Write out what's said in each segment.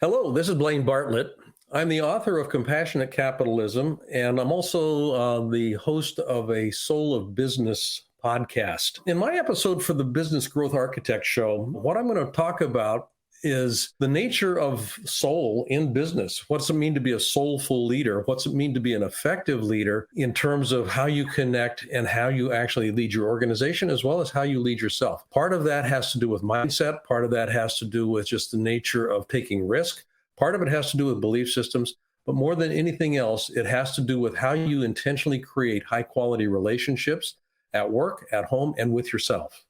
Hello, this is Blaine Bartlett. I'm the author of Compassionate Capitalism, and I'm also the host of a Soul of Business podcast. In my episode for the Business Growth Architect Show, what I'm going to talk about is the nature of soul in business. What's it mean to be a soulful leader? What's it mean to be an effective leader in terms of how you connect and how you actually lead your organization, as well as how you lead yourself? Part of that has to do with mindset. Part of that has to do with just the nature of taking risk. Part of it has to do with belief systems. But more than anything else, it has to do with how you intentionally create high quality relationships at work, at home, and with yourself.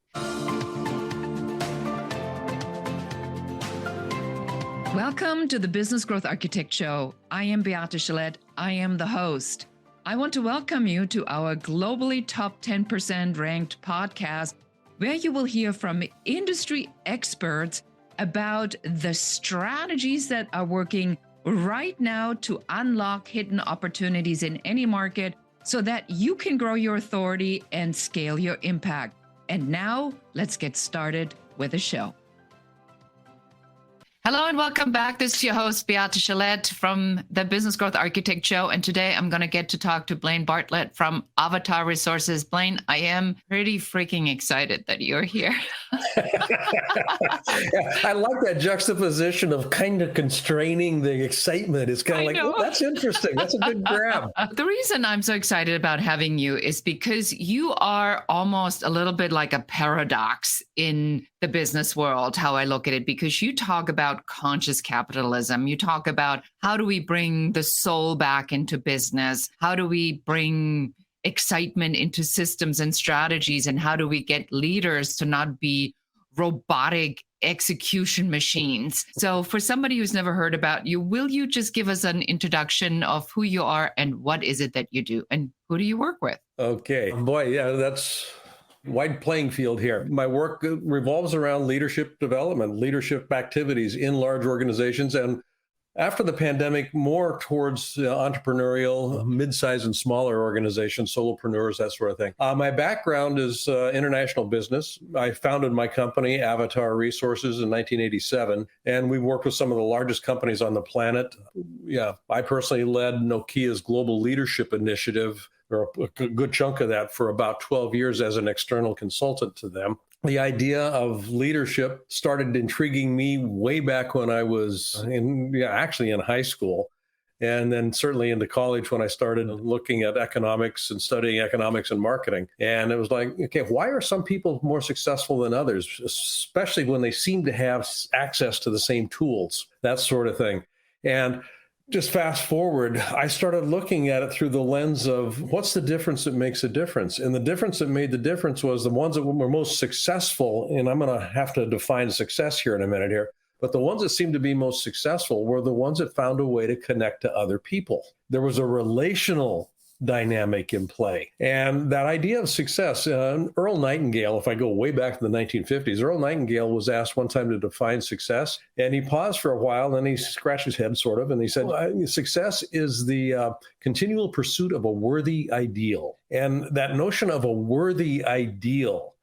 Welcome to the Business Growth Architect Show. I am Beate Gillette. I am the host. I want to welcome you to our globally top 10% ranked podcast, where you will hear from industry experts about the strategies that are working right now to unlock hidden opportunities in any market so that you can grow your authority and scale your impact. And now let's get started with the show. Hello and welcome back. This is your host, Beate Gillette from the Business Growth Architect Show. And today I'm going to get to talk to Blaine Bartlett from Avatar Resources. Blaine, I am pretty freaking excited that you're here. I like that juxtaposition of kind of constraining the excitement. It's kind of like, oh, that's interesting. That's a good grab. The reason I'm so excited about having you is because you are almost a little bit like a paradox in the business world, how I look at it, because you talk about conscious capitalism. You talk about how do we bring the soul back into business? How do we bring excitement into systems and strategies? And how do we get leaders to not be robotic execution machines? So for somebody who's never heard about you, will you just give us an introduction of who you are and what is it that you do and who do you work with? Okay. Boy, yeah, that's wide playing field here. My work revolves around leadership development, leadership activities in large organizations, and after the pandemic, more towards entrepreneurial, mid-sized and smaller organizations, solopreneurs, that sort of thing. My background is international business. I founded my company, Avatar Resources, in 1987, and we worked with some of the largest companies on the planet. Yeah, I personally led Nokia's Global Leadership Initiative, or a good chunk of that, for about 12 years as an external consultant to them. The idea of leadership started intriguing me way back when I was actually in high school, and then certainly into college when I started looking at economics and studying economics and marketing. And it was like, okay, why are some people more successful than others, especially when they seem to have access to the same tools, that sort of thing. And just fast forward, I started looking at it through the lens of what's the difference that makes a difference? And the difference that made the difference was the ones that were most successful, and I'm going to have to define success here in a minute here, but the ones that seemed to be most successful were the ones that found a way to connect to other people. There was a relational dynamic in play. And that idea of success, Earl Nightingale, if I go way back to the 1950s, Earl Nightingale was asked one time to define success, and he paused for a while, and he scratched his head sort of, and he said, success is the continual pursuit of a worthy ideal. And that notion of a worthy ideal,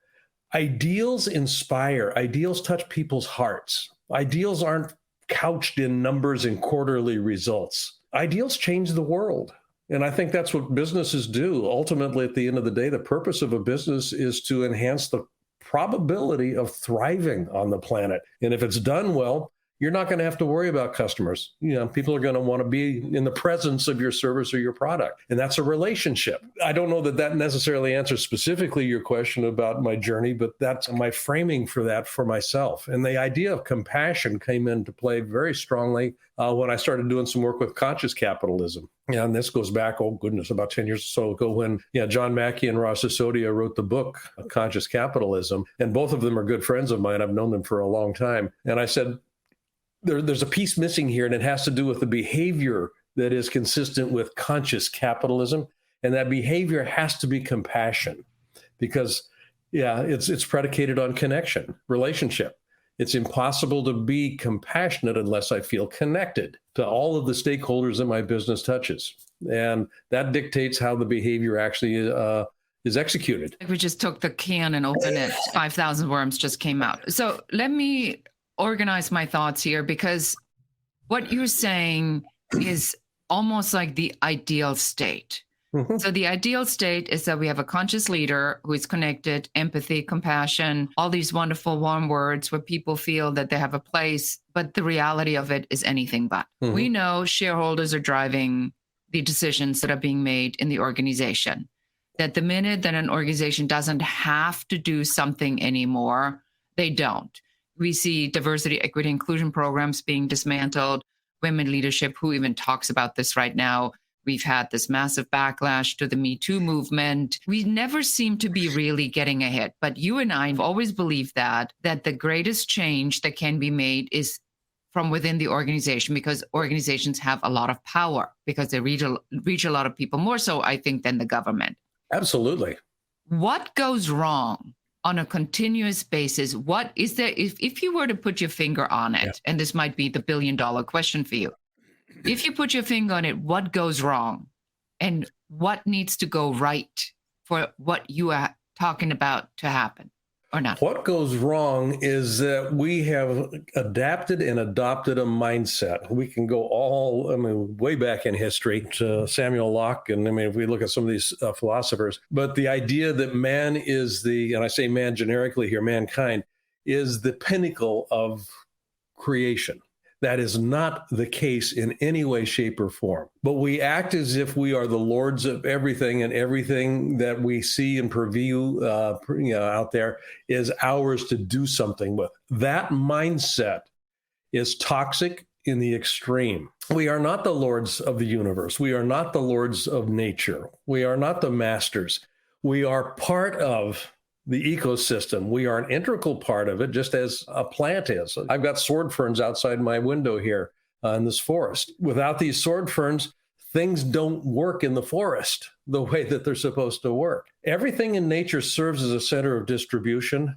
ideals inspire, ideals touch people's hearts. Ideals aren't couched in numbers and quarterly results. Ideals change the world. And I think that's what businesses do. Ultimately, at the end of the day, the purpose of a business is to enhance the probability of thriving on the planet. And if it's done well, you're not going to have to worry about customers. People are going to want to be in the presence of your service or your product. And that's a relationship. I don't know that that necessarily answers specifically your question about my journey, but that's my framing for that for myself. And the idea of compassion came into play very strongly when I started doing some work with conscious capitalism. And this goes back, about 10 years or so ago when John Mackey and Ross Sisodia wrote the book, Conscious Capitalism. And both of them are good friends of mine. I've known them for a long time. And I said, there's a piece missing here, and it has to do with the behavior that is consistent with conscious capitalism. And that behavior has to be compassion because, it's predicated on connection, relationship. It's impossible to be compassionate unless I feel connected to all of the stakeholders that my business touches. And that dictates how the behavior actually is executed. We just took the can and opened it. 5,000 worms just came out. So let me organize my thoughts here, because What you're saying is almost like the ideal state. Mhm. So the ideal state is that we have a conscious leader who is connected, empathy, compassion, all these wonderful warm words where people feel that they have a place, but the reality of it is anything but. We Mhm. know shareholders are driving the decisions that are being made in the organization. That the minute that an organization doesn't have to do something anymore, they don't. We see diversity, equity, inclusion programs being dismantled, women leadership, who even talks about this right now. We've had this massive backlash to the Me Too movement. We never seem to be really getting ahead. But you and I have always believed that the greatest change that can be made is from within the organization, because organizations have a lot of power, because they reach a lot of people, more so, I think, than the government. Absolutely. What goes wrong on a continuous basis? What is there, if you were to put your finger on Yeah. it, and this might be the $1 billion question for you, if you put your finger on it, what goes wrong and what needs to go right for what you are talking about to happen or not? What goes wrong is that we have adapted and adopted a mindset. We can go way back in history to Samuel Locke. And if we look at some of these philosophers, but the idea that man is and I say man generically here, mankind is the pinnacle of creation. That is not the case in any way, shape, or form. But we act as if we are the lords of everything, and everything that we see and preview out there is ours to do something with. That mindset is toxic in the extreme. We are not the lords of the universe. We are not the lords of nature. We are not the masters. We are part of the ecosystem. We are an integral part of it, just as a plant is. I've got sword ferns outside my window here in this forest. Without these sword ferns, things don't work in the forest the way that they're supposed to work. Everything in nature serves as a center of distribution.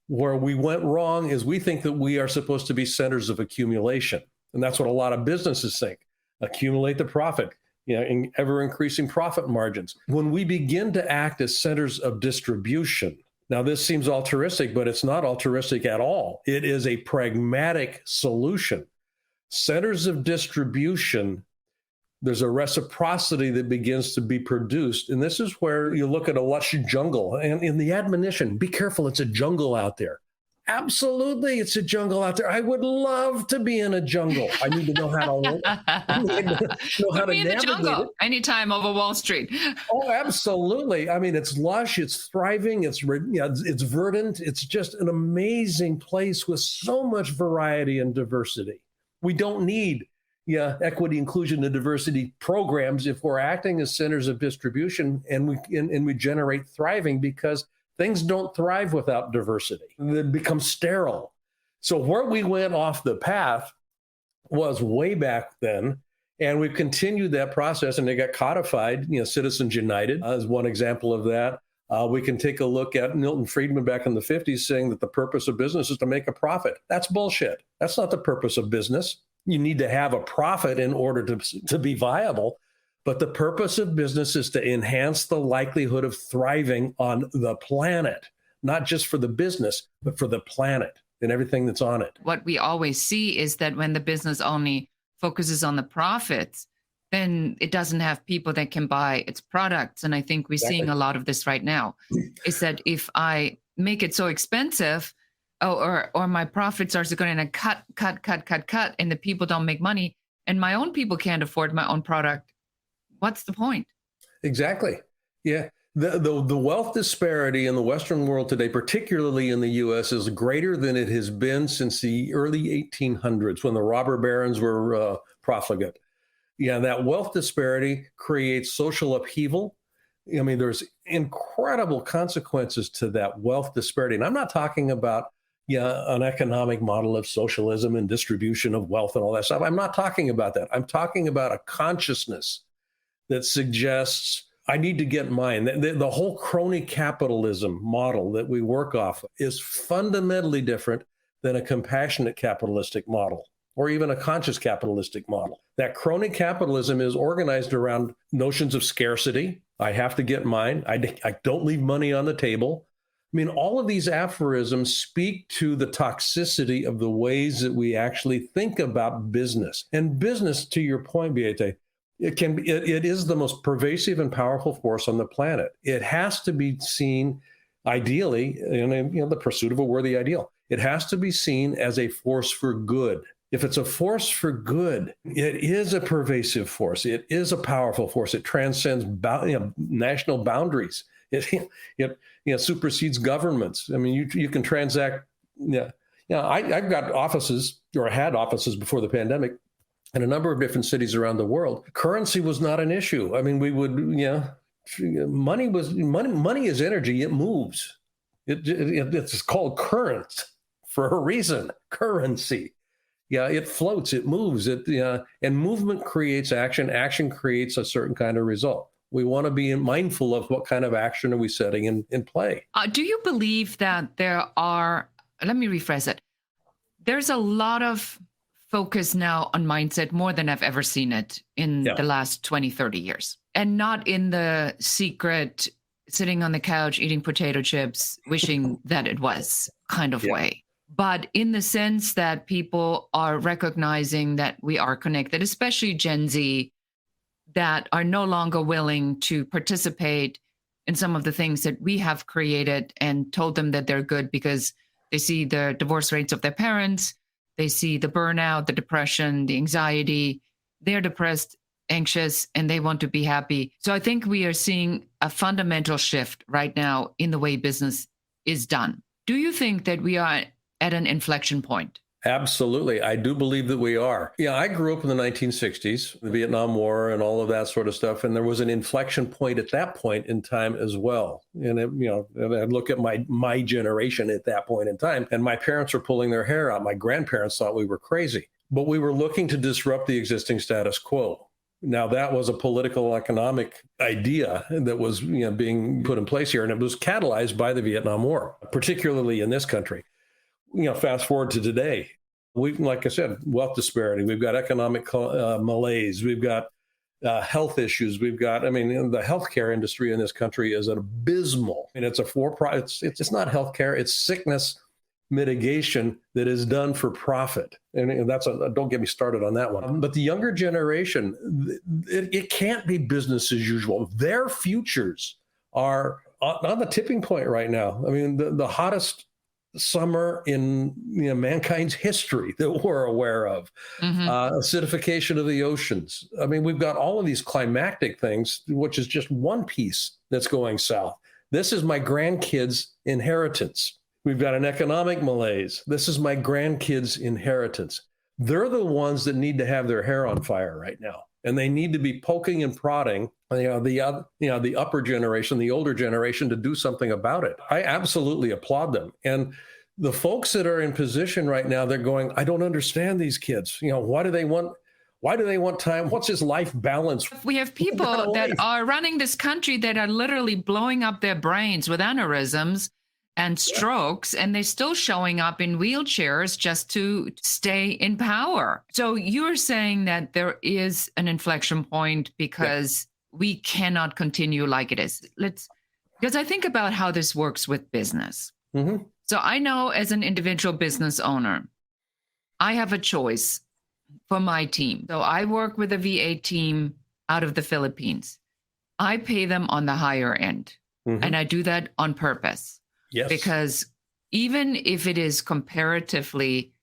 Where we went wrong is we think that we are supposed to be centers of accumulation. And that's what a lot of businesses think. Accumulate the profit, in ever increasing profit margins. When we begin to act as centers of distribution, now, this seems altruistic, but it's not altruistic at all. It is a pragmatic solution. Centers of distribution, there's a reciprocity that begins to be produced. And this is where you look at a lush jungle. And in the admonition, be careful, it's a jungle out there. Absolutely, it's a jungle out there. I would love to be in a jungle. I need to know how to Be in the navigate jungle it. anytime over Wall Street. Oh, absolutely. It's lush, it's thriving, it's verdant. It's just an amazing place with so much variety and diversity. We don't need equity, inclusion, and diversity programs if we're acting as centers of distribution and we generate thriving, because things don't thrive without diversity. They become sterile. So where we went off the path was way back then. And we've continued that process, and they got codified. Citizens United is one example of that. We can take a look at Milton Friedman back in the 50s saying that the purpose of business is to make a profit. That's bullshit. That's not the purpose of business. You need to have a profit in order to be viable. But the purpose of business is to enhance the likelihood of thriving on the planet, not just for the business, but for the planet and everything that's on it. What we always see is that when the business only focuses on the profits, then it doesn't have people that can buy its products. And I think we're seeing a lot of this right now, is that if I make it so expensive, or my profits are going to cut, and the people don't make money, and my own people can't afford my own product, what's the point? Exactly. Yeah. The wealth disparity in the Western world today, particularly in the U.S., is greater than it has been since the early 1800s, when the robber barons were profligate. That wealth disparity creates social upheaval. There's incredible consequences to that wealth disparity. And I'm not talking about an economic model of socialism and distribution of wealth and all that stuff. I'm not talking about that. I'm talking about a consciousness that suggests I need to get mine. The whole crony capitalism model that we work off is fundamentally different than a compassionate capitalistic model, or even a conscious capitalistic model. That crony capitalism is organized around notions of scarcity. I have to get mine. I don't leave money on the table. I mean, all of these aphorisms speak to the toxicity of the ways that we actually think about business. And business, to your point, Beate, it is the most pervasive and powerful force on the planet. It has to be seen, ideally, in the pursuit of a worthy ideal. It has to be seen as a force for good. If it's a force for good, it is a pervasive force. It is a powerful force. It transcends national boundaries. It supersedes governments. I mean, you can transact. I've got offices, or I had offices before the pandemic, in a number of different cities around the world. Currency was not an issue. I mean, we would, money is energy. It moves. It's called current for a reason. Currency. Yeah, it floats, it moves, and movement creates action. Action creates a certain kind of result. We want to be mindful of what kind of action are we setting in play. Do you believe that let me rephrase it. There's a lot of focus now on mindset, more than I've ever seen it in the last 20, 30 years. And not in the secret, sitting on the couch, eating potato chips, wishing that it was kind of way. But in the sense that people are recognizing that we are connected, especially Gen Z, that are no longer willing to participate in some of the things that we have created and told them that they're good because they see the divorce rates of their parents, they see the burnout, the depression, the anxiety, they're depressed, anxious, and they want to be happy. So I think we are seeing a fundamental shift right now in the way business is done. Do you think that we are at an inflection point? Absolutely. I do believe that we are. Yeah, I grew up in the 1960s, the Vietnam War and all of that sort of stuff. And there was an inflection point at that point in time as well. And, I look at my generation at that point in time, and my parents were pulling their hair out. My grandparents thought we were crazy, but we were looking to disrupt the existing status quo. Now, that was a political economic idea that was being put in place here, and it was catalyzed by the Vietnam War, particularly in this country. Fast forward to today, like I said, wealth disparity. We've got economic malaise. We've got health issues. We've got, the healthcare industry in this country is abysmal. And it's it's not healthcare. It's sickness mitigation that is done for profit. And that's don't get me started on that one. But the younger generation, it can't be business as usual. Their futures are on the tipping point right now. I mean, the hottest summer in mankind's history that we're aware of, acidification of the oceans. I mean, we've got all of these climactic things, which is just one piece that's going south. This is my grandkids' inheritance. We've got an economic malaise. This is my grandkids' inheritance. They're the ones that need to have their hair on fire right now. And they need to be poking and prodding the upper generation, the older generation, to do something about it. I absolutely applaud them. And the folks that are in position right now, they're going, I don't understand these kids. Why do they want time? What's his life balance? We have people that are running this country that are literally blowing up their brains with aneurysms and strokes, and they're still showing up in wheelchairs just to stay in power. So you're saying that there is an inflection point because we cannot continue like it is. Because I think about how this works with business. Mm-hmm. So I know as an individual business owner, I have a choice for my team. So I work with a VA team out of the Philippines. I pay them on the higher end, and I do that on purpose. Yes. Because even if it is comparatively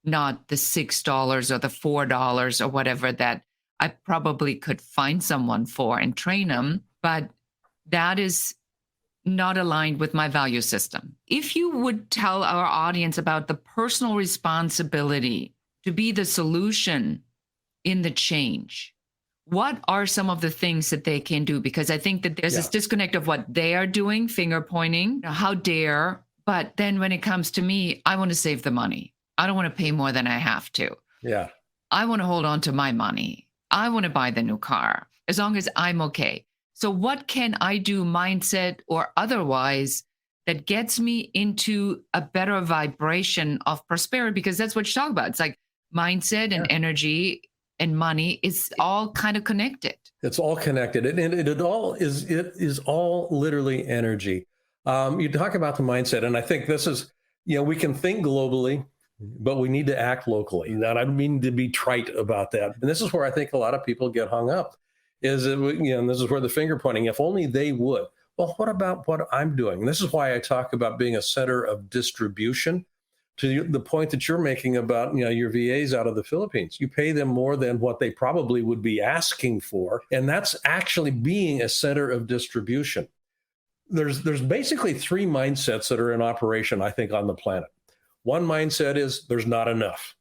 not the $6 or the $4 or whatever that I probably could find someone for and train them, but that is not aligned with my value system. If you would tell our audience about the personal responsibility to be the solution in the change, what are some of the things that they can do? Because I think that there's this disconnect of what they are doing, finger pointing, how dare. But then when it comes to me, I want to save the money. I don't want to pay more than I have to. Yeah. I want to hold on to my money. I want to buy the new car as long as I'm okay. So what can I do, mindset or otherwise, that gets me into a better vibration of prosperity? Because that's what you talk about. It's like mindset and energy and money is all kind of connected. It's all connected. And it is all literally energy. You talk about the mindset, and I think this is, we can think globally, but we need to act locally. And I don't mean to be trite about that. And this is where I think a lot of people get hung up, and this is where the finger pointing, if only they would. Well, what about what I'm doing? And this is why I talk about being a center of distribution, to the point that you're making about, your VAs out of the Philippines. You pay them more than what they probably would be asking for. And that's actually being a center of distribution. There's basically three mindsets that are in operation, I think, on the planet. One mindset is there's not enough.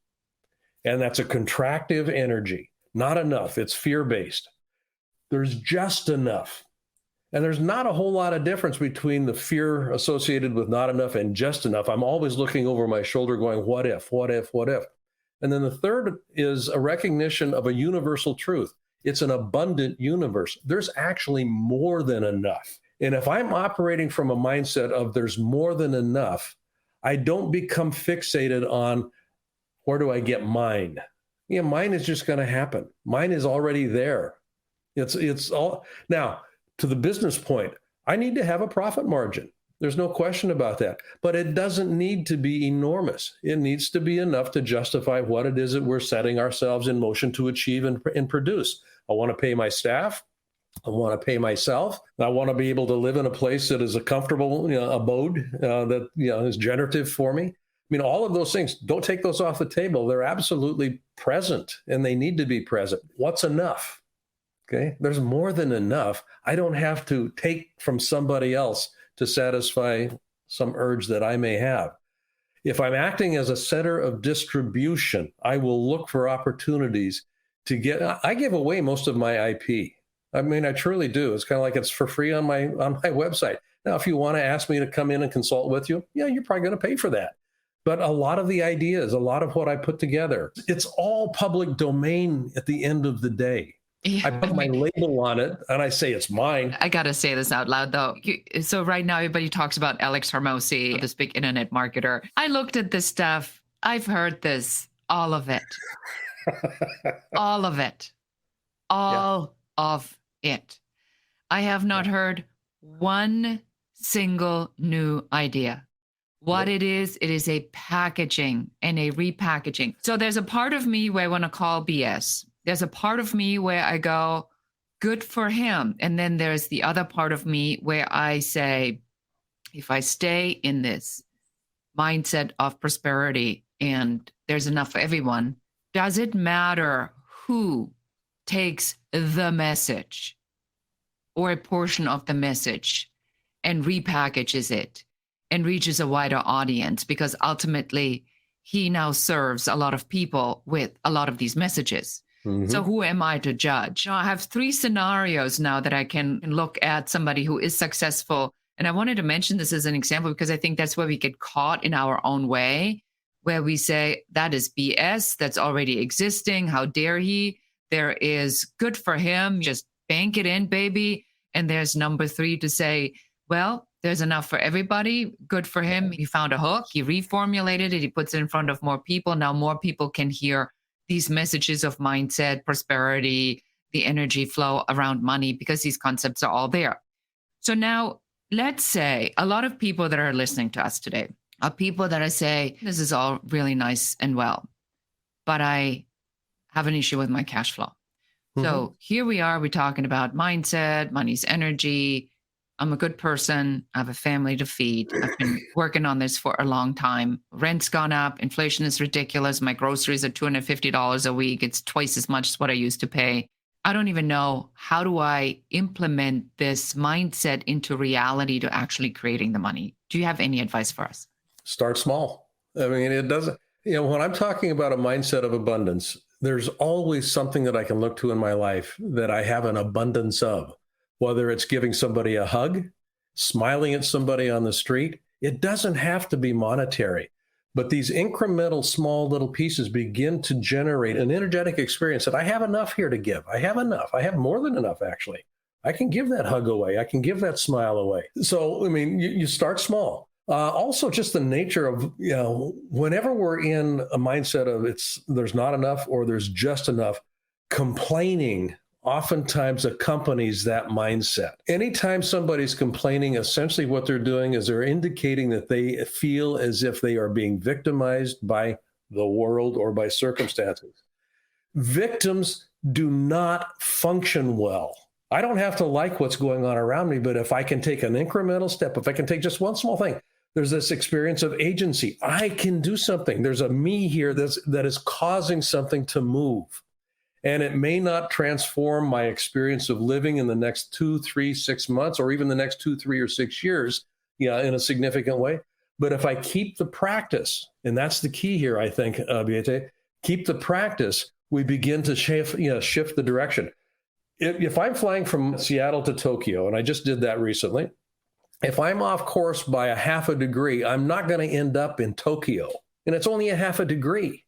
And that's a contractive energy. Not enough. It's fear-based. There's just enough. And there's not a whole lot of difference between the fear associated with not enough and just enough. I'm always looking over my shoulder going, what if, what if, what if? And then the third is a recognition of a universal truth. It's an abundant universe. There's actually more than enough. And if I'm operating from a mindset of there's more than enough, I don't become fixated on where do I get mine? Mine is just going to happen. Mine is already there. It's all now. To the business point, I need to have a profit margin. There's no question about that. But it doesn't need to be enormous. It needs to be enough to justify what it is that we're setting ourselves in motion to achieve and produce. I want to pay my staff. I want to pay myself. I want to be able to live in a place that is a comfortable abode that is generative for me. All of those things, don't take those off the table. They're absolutely present, and they need to be present. What's enough? Okay, there's more than enough. I don't have to take from somebody else to satisfy some urge that I may have. If I'm acting as a center of distribution, I will look for opportunities I give away most of my IP. I truly do. It's kind of like it's for free on my website. Now, if you want to ask me to come in and consult with you, you're probably going to pay for that. But a lot of the ideas, a lot of what I put together, it's all public domain at the end of the day. I put my label on it and I say it's mine. I got to say this out loud, though. So right now, everybody talks about Alex Hormozi, this big internet marketer. I looked at this stuff. I've heard this, all of it. All of it. All of it. I have not heard one single new idea. What it is a packaging and a repackaging. So there's a part of me where I want to call BS. There's a part of me where I go, good for him. And then there's the other part of me where I say, if I stay in this mindset of prosperity and there's enough for everyone, does it matter who takes the message or a portion of the message and repackages it and reaches a wider audience? Because ultimately, he now serves a lot of people with a lot of these messages. Mm-hmm. So who am I to judge? I have three scenarios now that I can look at somebody who is successful. And I wanted to mention this as an example because I think that's where we get caught in our own way, where we say, that is BS, that's already existing. How dare he? There is good for him. Just bank it in, baby. And there's number three to say, well, there's enough for everybody. Good for him. He found a hook. He reformulated it. He puts it in front of more people. Now more people can hear these messages of mindset, prosperity, the energy flow around money, because these concepts are all there. So now let's say a lot of people that are listening to us today are people that I say, this is all really nice and well, but I have an issue with my cash flow. Mm-hmm. So here we are, we're talking about mindset, money's energy. I'm a good person. I have a family to feed. I've been working on this for a long time. Rent's gone up. Inflation is ridiculous. My groceries are $250 a week. It's twice as much as what I used to pay. I don't even know, how do I implement this mindset into reality to actually creating the money? Do you have any advice for us? Start small. It doesn't, when I'm talking about a mindset of abundance, there's always something that I can look to in my life that I have an abundance of. Whether it's giving somebody a hug, smiling at somebody on the street, it doesn't have to be monetary. But these incremental small little pieces begin to generate an energetic experience that I have enough here to give. I have enough. I have more than enough, actually. I can give that hug away. I can give that smile away. So, you start small. Also, just the nature of, whenever we're in a mindset of there's not enough or there's just enough, complaining oftentimes accompanies that mindset. Anytime somebody's complaining, essentially what they're doing is they're indicating that they feel as if they are being victimized by the world or by circumstances. Victims do not function well. I don't have to like what's going on around me, but if I can take an incremental step, if I can take just one small thing, there's this experience of agency. I can do something. There's a me here that is causing something to move. And it may not transform my experience of living in the next 2, 3, 6 months, or even the next 2, 3, or 6 years, in a significant way. But if I keep the practice, and that's the key here, I think, Beate, keep the practice, we begin to shift the direction. If I'm flying from Seattle to Tokyo, and I just did that recently, if I'm off course by a half a degree, I'm not going to end up in Tokyo. And it's only a half a degree.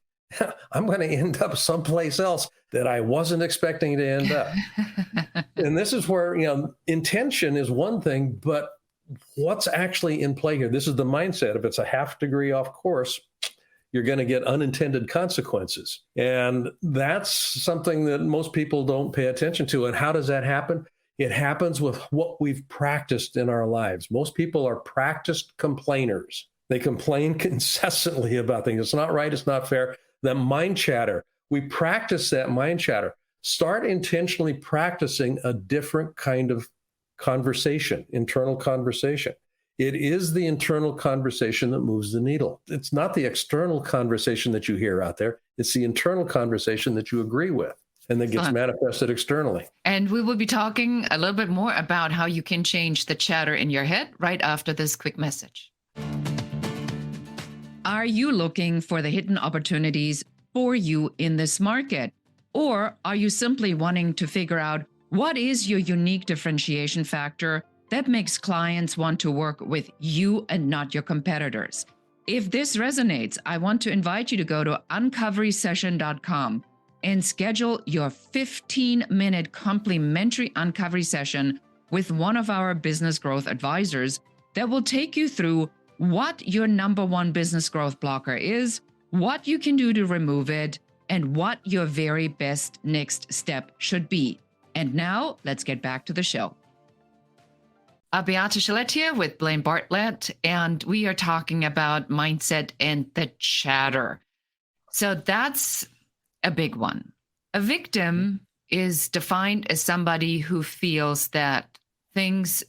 I'm going to end up someplace else that I wasn't expecting to end up. And this is where, intention is one thing, but what's actually in play here? This is the mindset. If it's a half degree off course, you're going to get unintended consequences. And that's something that most people don't pay attention to. And how does that happen? It happens with what we've practiced in our lives. Most people are practiced complainers. They complain incessantly about things. It's not right. It's not fair. That mind chatter, we practice that mind chatter. Start intentionally practicing a different kind of conversation, internal conversation. It is the internal conversation that moves the needle. It's not the external conversation that you hear out there. It's the internal conversation that you agree with and that gets manifested externally. And we will be talking a little bit more about how you can change the chatter in your head right after this quick message. Are you looking for the hidden opportunities for you in this market? Or are you simply wanting to figure out what is your unique differentiation factor that makes clients want to work with you and not your competitors? If this resonates, I want to invite you to go to uncoverysession.com and schedule your 15-minute complimentary uncovery session with one of our business growth advisors that will take you through what your number one business growth blocker is, what you can do to remove it, and what your very best next step should be. And now let's get back to the show. Beate Chalette here with Blaine Bartlett, and we are talking about mindset and the chatter. So that's a big one. A victim is defined as somebody who feels that things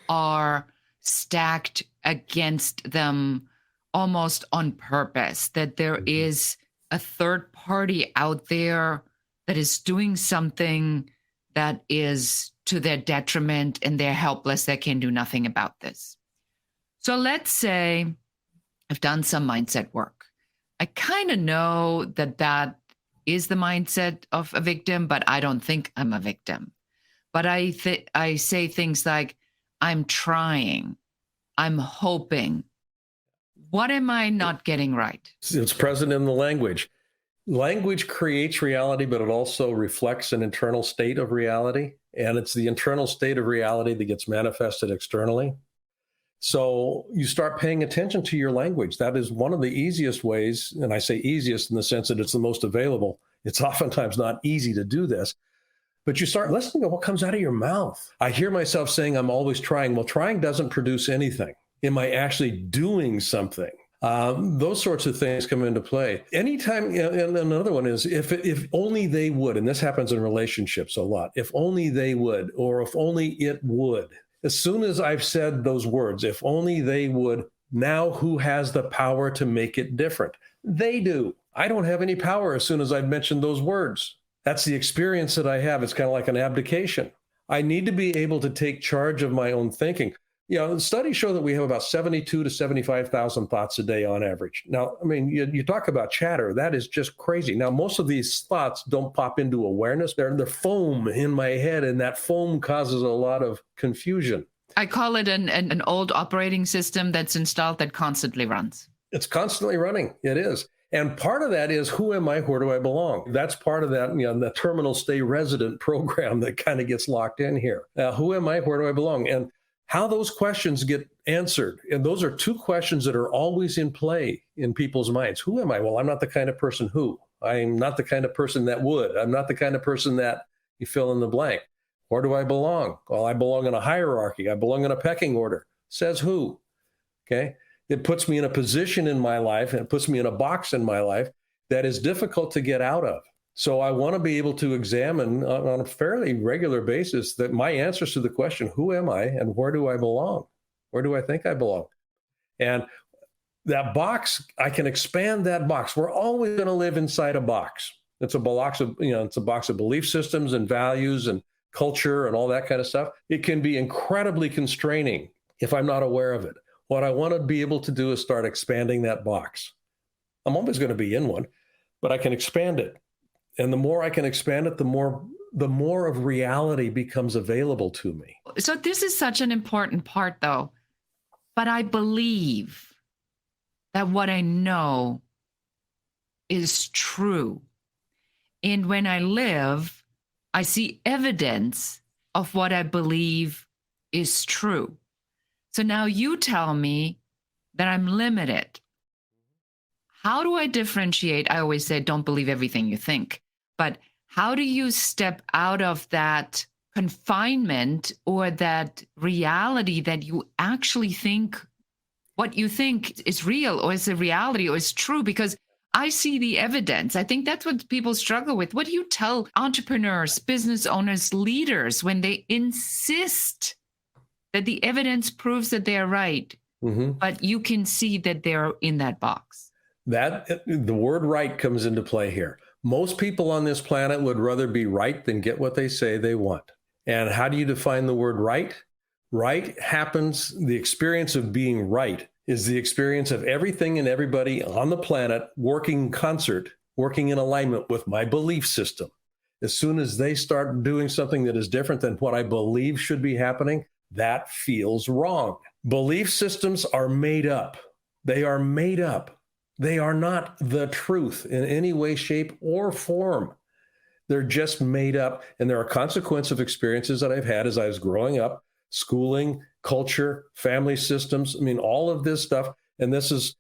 are stacked against them almost on purpose, that there is a third party out there that is doing something that is to their detriment and they're helpless. They can do nothing about this. So let's say I've done some mindset work. I kind of know that that is the mindset of a victim, but I don't think I'm a victim. But I say things like, I'm trying, I'm hoping. What am I not getting right? It's present in the language. Language creates reality, but it also reflects an internal state of reality. And it's the internal state of reality that gets manifested externally. So you start paying attention to your language. That is one of the easiest ways, and I say easiest in the sense that it's the most available. It's oftentimes not easy to do this, but you start listening to what comes out of your mouth. I hear myself saying, I'm always trying. Well, trying doesn't produce anything. Am I actually doing something? Those sorts of things come into play. Anytime, and another one is if only they would, and this happens in relationships a lot, if only they would, or if only it would. As soon as I've said those words, if only they would, now who has the power to make it different? They do. I don't have any power as soon as I've mentioned those words. That's the experience that I have. It's kind of like an abdication. I need to be able to take charge of my own thinking. Studies show that we have about 72 to 75,000 thoughts a day on average. Now, I mean, you talk about chatter. That is just crazy. Now, most of these thoughts don't pop into awareness. They're foam in my head, and that foam causes a lot of confusion. I call it an old operating system that's installed that constantly runs. It's constantly running. It is. And part of that is, who am I? Where do I belong? That's part of that, the terminal stay resident program that kind of gets locked in here. Who am I? Where do I belong? And how those questions get answered. And those are two questions that are always in play in people's minds. Who am I? Well, I'm not the kind of person who. I'm not the kind of person that would. I'm not the kind of person that You fill in the blank. Where do I belong? Well, I belong in a hierarchy. I belong in a pecking order. Says who? Okay. It puts me in a position in my life, and it puts me in a box in my life that is difficult to get out of. So I want to be able to examine on a fairly regular basis that my answers to the question, who am I and where do I belong? Where do I think I belong? And that box, I can expand that box. We're always going to live inside a box. It's a box of, it's a box of belief systems and values and culture and all that kind of stuff. It can be incredibly constraining if I'm not aware of it. What I want to be able to do is start expanding that box. I'm always going to be in one, but I can expand it. And the more I can expand it, the more of reality becomes available to me. So this is such an important part, though. But I believe that what I know is true. And when I live, I see evidence of what I believe is true. So now you tell me that I'm limited. How do I differentiate? I always say, don't believe everything you think. But how do you step out of that confinement or that reality that you actually think what you think is real or is a reality or is true? Because I see the evidence. I think that's what people struggle with. What do you tell entrepreneurs, business owners, leaders when they insist that the evidence proves that they're right, but you can see that they're in that box? That the word right comes into play here. Most people on this planet would rather be right than get what they say they want. And how do you define the word right? Right happens, the experience of being right is the experience of everything and everybody on the planet working in concert, working in alignment with my belief system. As soon as they start doing something that is different than what I believe should be happening, that feels wrong. Belief systems are made up. They are made up. They are not the truth in any way, shape, or form. They're just made up. And there are consequences of experiences that I've had as I was growing up, schooling, culture, family systems. I mean, all of this stuff. And this is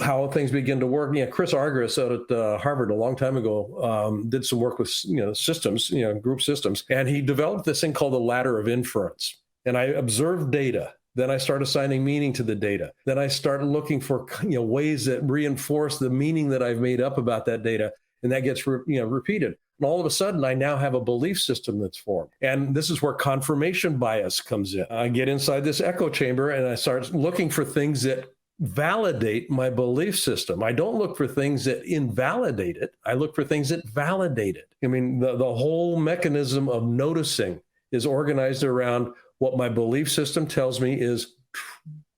how things begin to work. Yeah, Chris Argyris out at Harvard a long time ago did some work with systems, group systems. And he developed this thing called the ladder of inference. And I observed data. Then I start assigning meaning to the data. Then I start looking for ways that reinforce the meaning that I've made up about that data, and that gets repeated. And all of a sudden, I now have a belief system that's formed. And this is where confirmation bias comes in. I get inside this echo chamber, and I start looking for things that validate my belief system. I don't look for things that invalidate it. I look for things that validate it. I mean, the whole mechanism of noticing is organized around what my belief system tells me is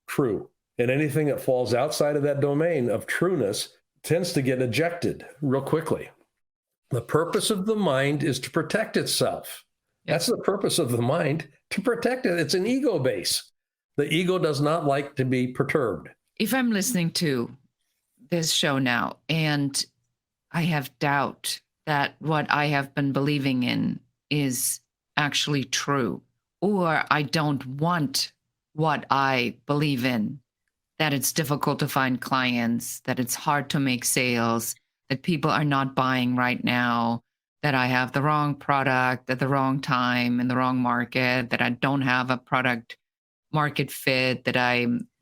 true. And anything that falls outside of that domain of trueness tends to get ejected real quickly. The purpose of the mind is to protect itself. That's the purpose of the mind, to protect it. It's an ego base. The ego does not like to be perturbed. If I'm listening to this show now and I have doubt that what I have been believing in is actually true, or I don't want what I believe in, that it's difficult to find clients, that it's hard to make sales, that people are not buying right now, that I have the wrong product at the wrong time in the wrong market, that I don't have a product market fit, that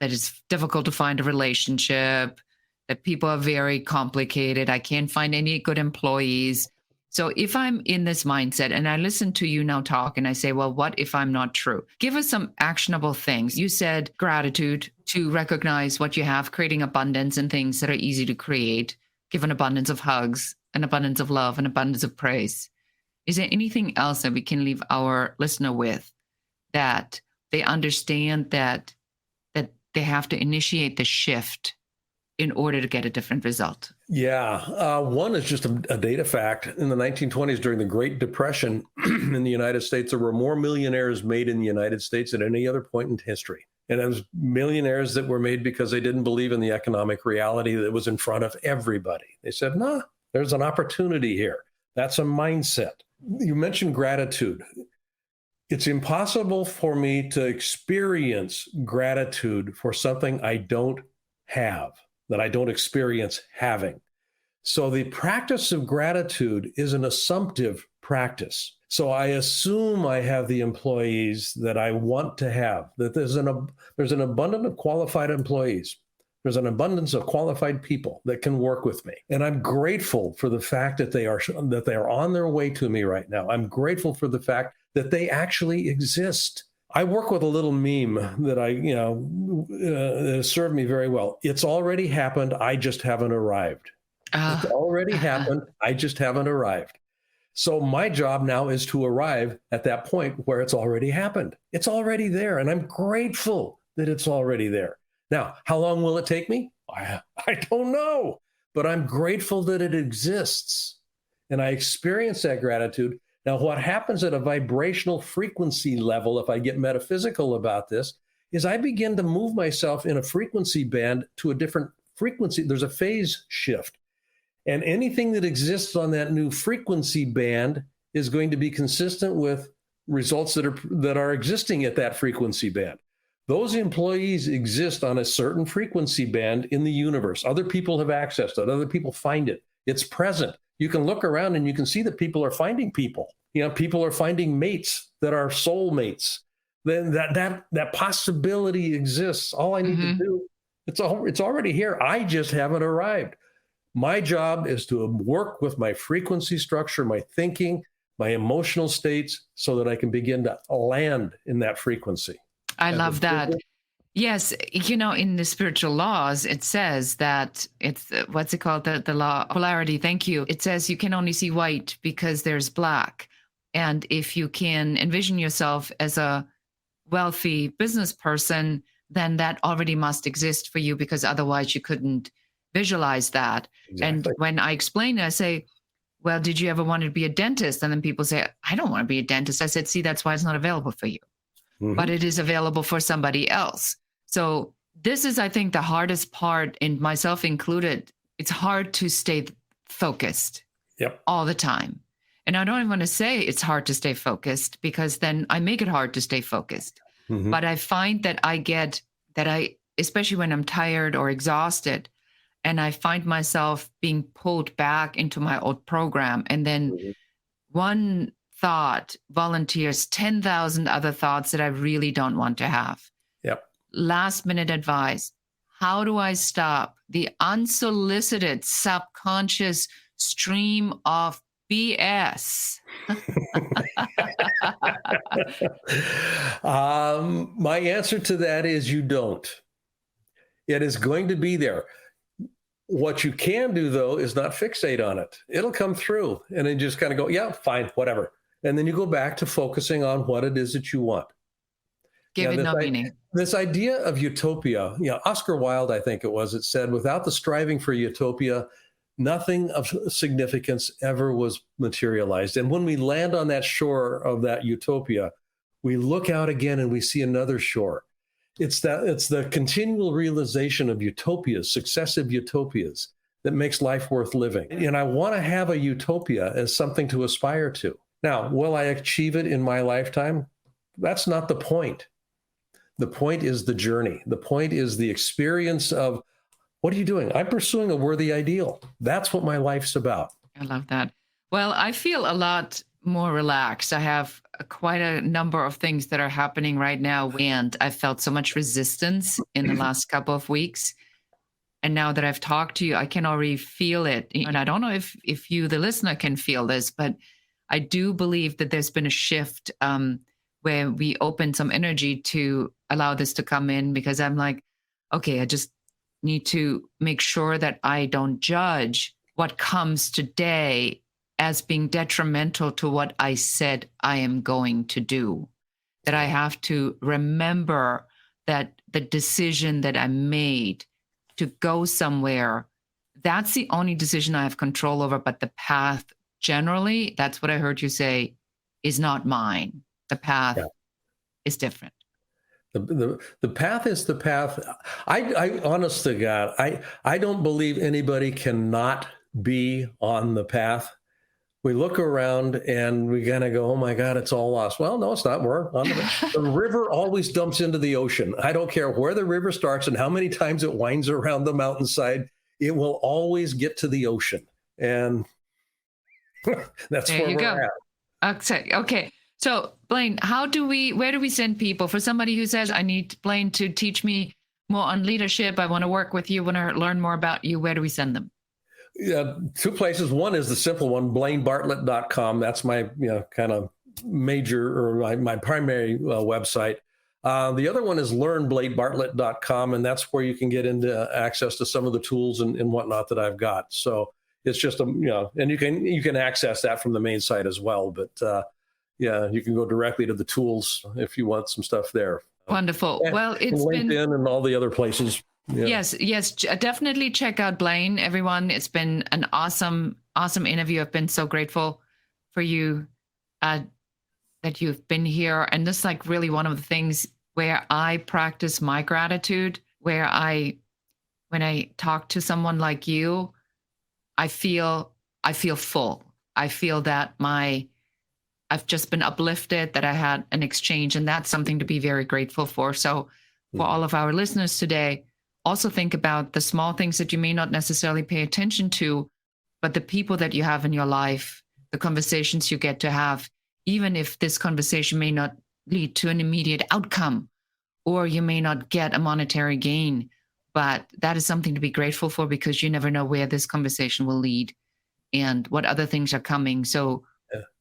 it's difficult to find a relationship, that people are very complicated, I can't find any good employees. So if I'm in this mindset and I listen to you now talk and I say, well, what if I'm not true? Give us some actionable things. You said gratitude, to recognize what you have, creating abundance and things that are easy to create, give an abundance of hugs, an abundance of love, an abundance of praise. Is there anything else that we can leave our listener with, that they understand that they have to initiate the shift in order to get a different result? Yeah. One is just a data fact. In the 1920s, during the Great Depression in the United States, there were more millionaires made in the United States than any other point in history. And it was millionaires that were made because they didn't believe in the economic reality that was in front of everybody. They said, nah, there's an opportunity here. That's a mindset. You mentioned gratitude. It's impossible for me to experience gratitude for something I don't have, that I don't experience having. So the practice of gratitude is an assumptive practice. So I assume I have the employees that I want to have, that there's an abundance of qualified employees. There's an abundance of qualified people that can work with me. And I'm grateful for the fact that they are on their way to me right now. I'm grateful for the fact that they actually exist. I work with a little meme that that served me very well. It's already happened. I just haven't arrived. It's already happened. I just haven't arrived. So my job now is to arrive at that point where it's already happened. It's already there. And I'm grateful that it's already there. Now, how long will it take me? I don't know, but I'm grateful that it exists. And I experience that gratitude. Now, what happens at a vibrational frequency level, if I get metaphysical about this, is I begin to move myself in a frequency band to a different frequency. There's a phase shift. And anything that exists on that new frequency band is going to be consistent with results that are existing at that frequency band. Those employees exist on a certain frequency band in the universe. Other people have access to it. Other people find it. It's present. You can look around and you can see that people are finding people. People are finding mates that are soul mates. Then that possibility exists. All I need to do, it's already here. I just haven't arrived. My job is to work with my frequency structure, my thinking, my emotional states, so that I can begin to land in that frequency. I love that. Yes. In the spiritual laws, it says that it's, what's it called? The law of polarity. Thank you. It says you can only see white because there's black. And if you can envision yourself as a wealthy business person, then that already must exist for you, because otherwise you couldn't visualize that. Exactly. And when I explain it, I say, well, did you ever want to be a dentist? And then people say, I don't want to be a dentist. I said, see, that's why it's not available for you. But it is available for somebody else. So this is, I think, the hardest part, and myself included. It's hard to stay focused all the time. And I don't even want to say it's hard to stay focused, because then I make it hard to stay focused. But I find that especially when I'm tired or exhausted, and I find myself being pulled back into my old program. And then one thought volunteers 10,000 other thoughts that I really don't want to have. Last minute advice. How do I stop the unsolicited subconscious stream of BS? My answer to that is you don't. It is going to be there. What you can do, though, is not fixate on it. It'll come through and then just kind of go, yeah, fine, whatever. And then you go back to focusing on what it is that you want. Give it no meaning. This idea of utopia, Oscar Wilde, I think it said, without the striving for utopia, nothing of significance ever was materialized. And when we land on that shore of that utopia, we look out again and we see another shore. It's the continual realization of utopias, successive utopias, that makes life worth living. And I want to have a utopia as something to aspire to. Now, will I achieve it in my lifetime? That's not the point. The point is the journey. The point is the experience of, what are you doing? I'm pursuing a worthy ideal. That's what my life's about. I love that. Well, I feel a lot more relaxed. I have quite a number of things that are happening right now, and I felt so much resistance in the last couple of weeks. And now that I've talked to you, I can already feel it. And I don't know if you, the listener, can feel this, but I do believe that there's been a shift where we open some energy to allow this to come in, because I'm like, okay, I just need to make sure that I don't judge what comes today as being detrimental to what I said I am going to do. That I have to remember that the decision that I made to go somewhere, that's the only decision I have control over. But the path, generally, that's what I heard you say, is not mine. The path is different. The path is the path. I honest to God, I don't believe anybody cannot be on the path. We look around and we kind of go, oh my God, it's all lost. Well, no, it's not. We're on the river always dumps into the ocean. I don't care where the river starts and how many times it winds around the mountainside. It will always get to the ocean. And that's where we're at. Okay. So, Blaine, where do we send people for somebody who says, I need Blaine to teach me more on leadership? I want to work with you, want to learn more about you. Where do we send them? Yeah, two places. One is the simple one, blainebartlett.com. That's my kind of major or my primary website. The other one is learnblainebartlett.com, and that's where you can get into access to some of the tools and whatnot that I've got. So it's just and you can access that from the main site as well. But you can go directly to the tools if you want some stuff there. Wonderful. Well, it's LinkedIn been and all the other places. Yeah. Yes, definitely check out Blaine, everyone. It's been an awesome interview. I've been so grateful for you that you've been here. And this is like really one of the things where I practice my gratitude, when I talk to someone like you, I feel full. I feel that I've just been uplifted, that I had an exchange, and that's something to be very grateful for. So for all of our listeners today, also think about the small things that you may not necessarily pay attention to, but the people that you have in your life, the conversations you get to have, even if this conversation may not lead to an immediate outcome, or you may not get a monetary gain, but that is something to be grateful for, because you never know where this conversation will lead and what other things are coming. So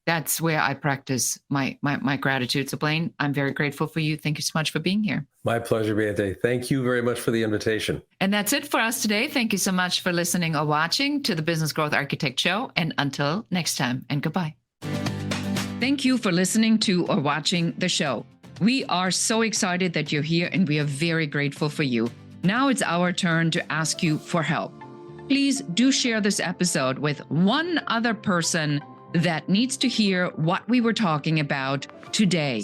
that's where I practice my gratitude. So Blaine, I'm very grateful for you. Thank you so much for being here. My pleasure, Bente. Thank you very much for the invitation. And that's it for us today. Thank you so much for listening or watching to the Business Growth Architect Show. And until next time, and goodbye. Thank you for listening to or watching the show. We are so excited that you're here, and we are very grateful for you. Now it's our turn to ask you for help. Please do share this episode with one other person that needs to hear what we were talking about today.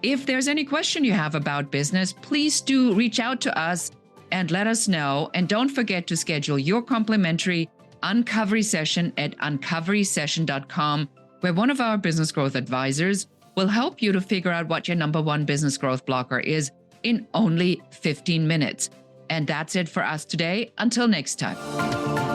If there's any question you have about business, please do reach out to us and let us know. And don't forget to schedule your complimentary uncovery session at uncoverysession.com, where one of our business growth advisors will help you to figure out what your number one business growth blocker is in only 15 minutes. And that's it for us today. Until next time.